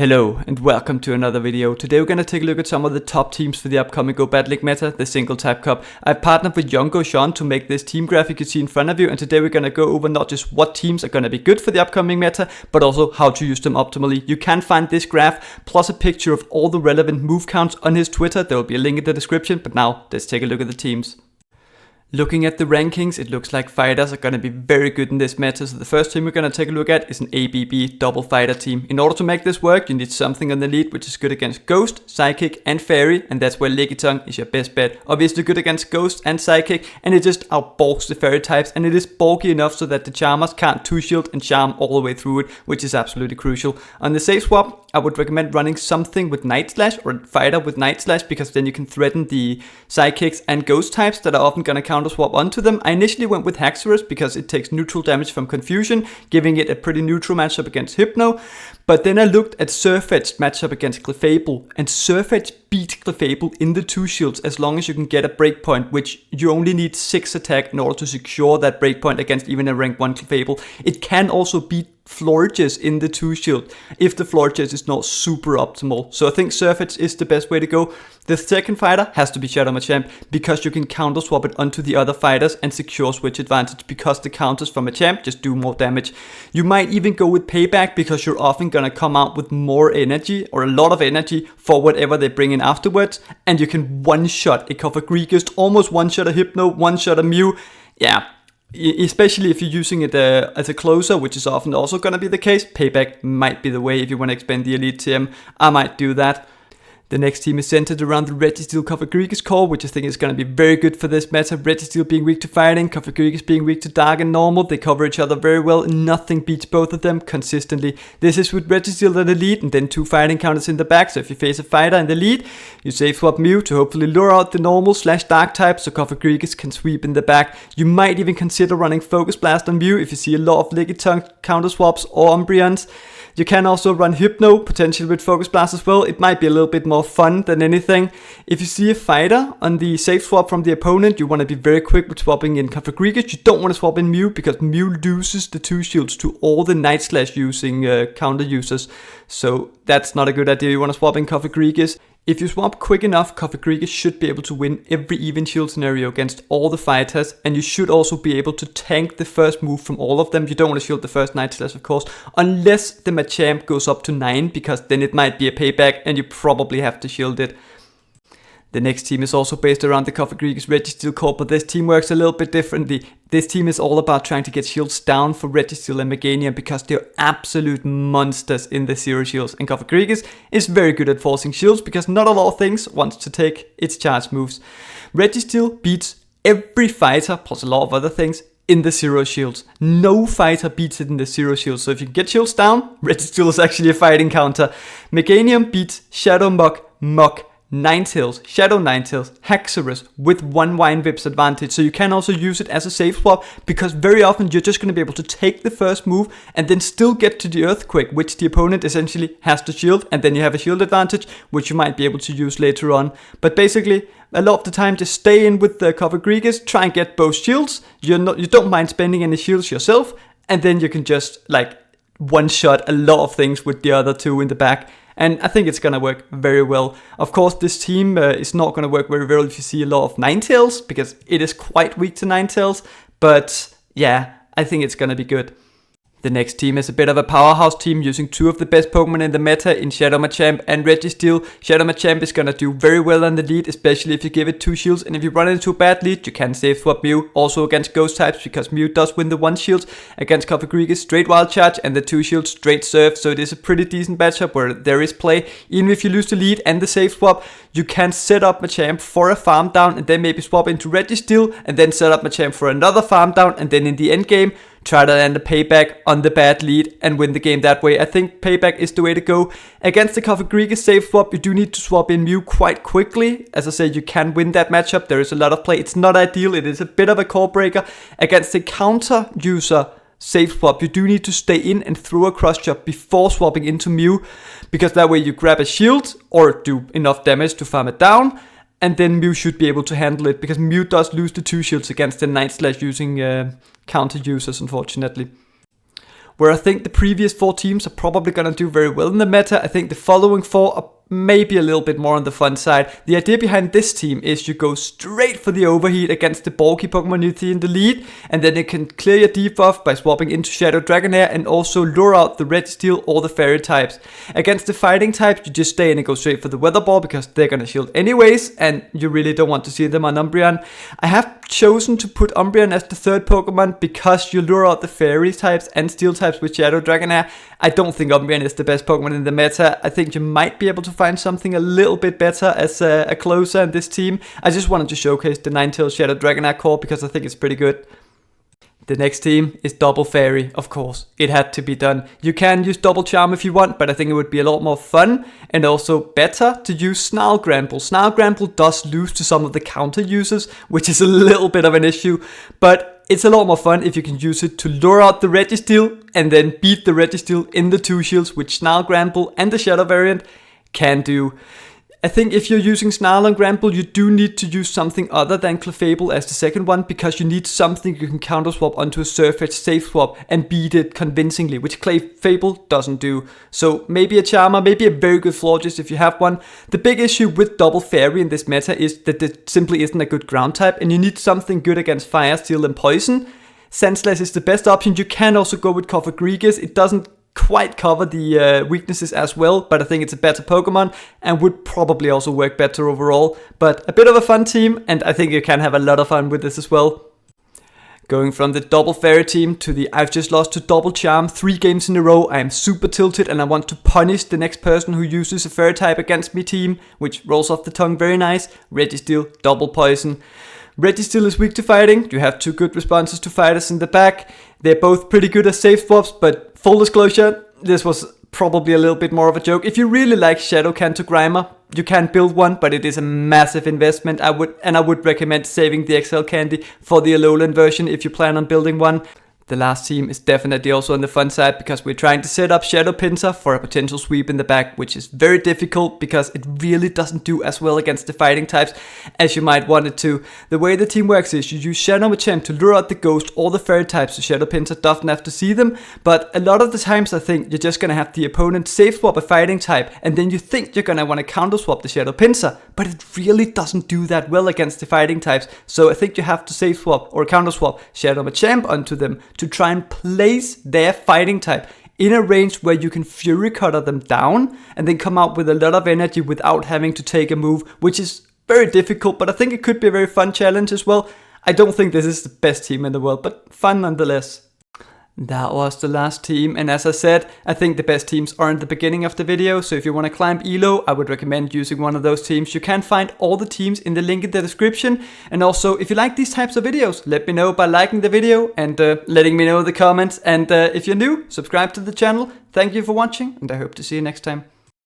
Hello and welcome to another video. Today we're going to take a look at some of the top teams for the upcoming Go Bad League meta, the single type cup. I've partnered with Yongo Sean to make this team graphic you see in front of you, and today we're going to go over not just what teams are going to be good for the upcoming meta, but also how to use them optimally. You can find this graph plus a picture of all the relevant move counts on his Twitter. There will be a link in the description, but now let's take a look at the teams. Looking at the rankings, it looks like fighters are going to be very good in this meta, so the first team we're going to take a look at is an ABB double fighter team. In order to make this work, you need something on the lead which is good against Ghost, Psychic and Fairy, and that's where Lickitung is your best bet. Obviously good against Ghost and Psychic, and it just outbulks the Fairy types, and it is bulky enough so that the Charmers can't 2-shield and charm all the way through it, which is absolutely crucial. On the safe swap, I would recommend running something with Night Slash or a fighter with Night Slash, because then you can threaten the Psychics and Ghost types that are often going to counter swap onto them. I initially went with Haxorus because it takes neutral damage from Confusion, giving it a pretty neutral matchup against Hypno. But then I looked at Surfetch's matchup against Clefable, and Surfetch beat Clefable in the 2 shields as long as you can get a breakpoint, which you only need 6 attack in order to secure that breakpoint against even a rank 1 Clefable. It can also beat Florges in the 2 shield if the Florges is not super optimal. So I think Surfetch is the best way to go. The second fighter has to be Shadow Machamp, because you can counter swap it onto the other fighters and secure switch advantage, because the counters from Machamp just do more damage. You might even go with Payback, because you're often gonna come out with more energy or a lot of energy for whatever they bring in afterwards, and you can one-shot a Cofagrigus, almost one-shot a Hypno, one-shot a Mew. Yeah. Especially if you're using it as a closer, which is often also going to be the case. Payback might be the way if you want to expand the elite TM. I might do that. The next team is centered around the Registeel Cofagrigus core, which I think is going to be very good for this meta. Registeel being weak to fighting, Cofagrigus being weak to dark and normal. They cover each other very well. Nothing beats both of them consistently. This is with Registeel in the lead and then 2 fighting counters in the back. So if you face a fighter in the lead, you safe swap Mew to hopefully lure out the normal / dark type so Cofagrigus can sweep in the back. You might even consider running Focus Blast on Mew if you see a lot of Lickitung counter swaps or Umbreons. You can also run Hypno, potentially with Focus Blast as well. It might be a little bit more fun than anything. If you see a fighter on the safe swap from the opponent, you want to be very quick with swapping in Cofagrigus. You don't want to swap in Mew, because Mew loses the 2 shields to all the Night Slash using counter users. So that's not a good idea. You want to swap in Cofagrigus. If you swap quick enough, Cofagrigus should be able to win every even shield scenario against all the fighters, and you should also be able to tank the first move from all of them. You don't want to shield the first Night Slash, of course, unless the Machamp goes up to 9, because then it might be a payback and you probably have to shield it. The next team is also based around the Cofagrigus Registeel core, but this team works a little bit differently. This team is all about trying to get shields down for Registeel and Meganium, because they're absolute monsters in the 0 shields. And Cofagrigus is very good at forcing shields, because not a lot of things wants to take its charge moves. Registeel beats every fighter, plus a lot of other things, in the 0 shields. No fighter beats it in the 0 shields. So if you get shields down, Registeel is actually a fighting counter. Meganium beats Shadow Muk, Ninetales, Shadow Ninetales, Haxorus with 1 Wine Whips advantage. So you can also use it as a safe swap, because very often you're just going to be able to take the first move and then still get to the Earthquake, which the opponent essentially has to shield, and then you have a shield advantage, which you might be able to use later on. But basically, a lot of the time, just stay in with the Cofagrigus, try and get both shields. You don't mind spending any shields yourself, and then you can just like one-shot a lot of things with the other 2 in the back. And I think it's going to work very well. Of course, this team is not going to work very well if you see a lot of Ninetales, because it is quite weak to Ninetales. But yeah, I think it's going to be good. The next team is a bit of a powerhouse team, using 2 of the best Pokemon in the meta in Shadow Machamp and Registeel. Shadow Machamp is going to do very well on the lead, especially if you give it 2 shields. And if you run into a bad lead, you can safe swap Mew, also against Ghost types, because Mew does win the 1 shield against Cofagrigus, straight Wild Charge, and the 2 shields straight Surf. So it is a pretty decent matchup where there is play. Even if you lose the lead and the safe swap, you can set up Machamp for a farm down and then maybe swap into Registeel and then set up Machamp for another farm down, and then in the end game, try to land a payback on the bad lead and win the game that way. I think payback is the way to go. Against the Cofagrigus safe swap, you do need to swap in Mew quite quickly. As I said, you can win that matchup. There is a lot of play. It's not ideal. It is a bit of a core breaker. Against the counter user safe swap, you do need to stay in and throw a cross chop before swapping into Mew, because that way you grab a shield or do enough damage to farm it down, and then Mew should be able to handle it, because Mew does lose the 2 shields against the Night Slash using counter users, unfortunately. where I think the previous 4 teams are probably going to do very well in the meta. I think the following 4 are maybe a little bit more on the fun side. The idea behind this team is you go straight for the overheat against the bulky Pokemon you see in the lead, and then you can clear your debuff by swapping into Shadow Dragonair and also lure out the Registeel or the Fairy types. Against the fighting types, you just stay in and go straight for the Weather Ball because they're gonna shield anyways, and you really don't want to see them on Umbreon. I have chosen to put Umbreon as the 3rd Pokemon because you lure out the Fairy types and Steel types with Shadow Dragonair. I don't think Umbreon is the best Pokemon in the meta. I think you might be able to find something a little bit better as a closer in this team. I just wanted to showcase the Ninetales Shadow Dragonair core because I think it's pretty good. The next team is Double Fairy, of course. It had to be done. You can use Double Charm if you want, but I think it would be a lot more fun and also better to use Snarl Grample. Snarl Grample does lose to some of the counter users, which is a little bit of an issue, but it's a lot more fun if you can use it to lure out the Registeel and then beat the Registeel in the 2 shields, which Snarl Grample and the Shadow variant can do. I think if you're using Snarl and Grample, you do need to use something other than Clefable as the second one, because you need something you can counter swap onto a Surfetch safe swap and beat it convincingly, which Clefable doesn't do. So maybe a Charmer, maybe a very good Florges if you have one. The big issue with Double Fairy in this meta is that it simply isn't a good ground type, and you need something good against Fire, Steel and Poison. Sandslash is the best option. You can also go with Cofagrigus. It doesn't quite cover the weaknesses as well, but I think it's a better Pokemon and would probably also work better overall. But a bit of a fun team, and I think you can have a lot of fun with this as well. Going from the Double Fairy team to the I've just lost to Double Charm 3 games in a row, I am super tilted and I want to punish the next person who uses a Fairy type against me team, which rolls off the tongue very nice. Registeel, Double Poison. Registeel is weak to fighting. You have 2 good responses to fighters in the back. They're both pretty good as safe swaps, but full disclosure, this was probably a little bit more of a joke. If you really like Shadow Canto Grimer, you can build one, but it is a massive investment. I would recommend saving the XL candy for the Alolan version if you plan on building one. The last team is definitely also on the fun side because we're trying to set up Shadow Pinsir for a potential sweep in the back, which is very difficult because it really doesn't do as well against the fighting types as you might want it to. The way the team works is you use Shadow Machamp to lure out the Ghost or the Fairy types so Shadow Pinsir doesn't have to see them, but a lot of the times I think you're just going to have the opponent safe swap a fighting type and then you think you're going to want to counter swap the Shadow Pinsir, but it really doesn't do that well against the fighting types, so I think you have to safe swap or counter swap Shadow Machamp onto them to try and place their fighting type in a range where you can Fury Cutter them down and then come out with a lot of energy without having to take a move, which is very difficult, but I think it could be a very fun challenge as well. I don't think this is the best team in the world, but fun nonetheless. That was the last team, and as I said, I think the best teams are in the beginning of the video, so if you want to climb Elo, I would recommend using one of those teams. You can find all the teams in the link in the description, and also if you like these types of videos, let me know by liking the video and letting me know in the comments, and if you're new, subscribe to the channel. Thank you for watching, and I hope to see you next time.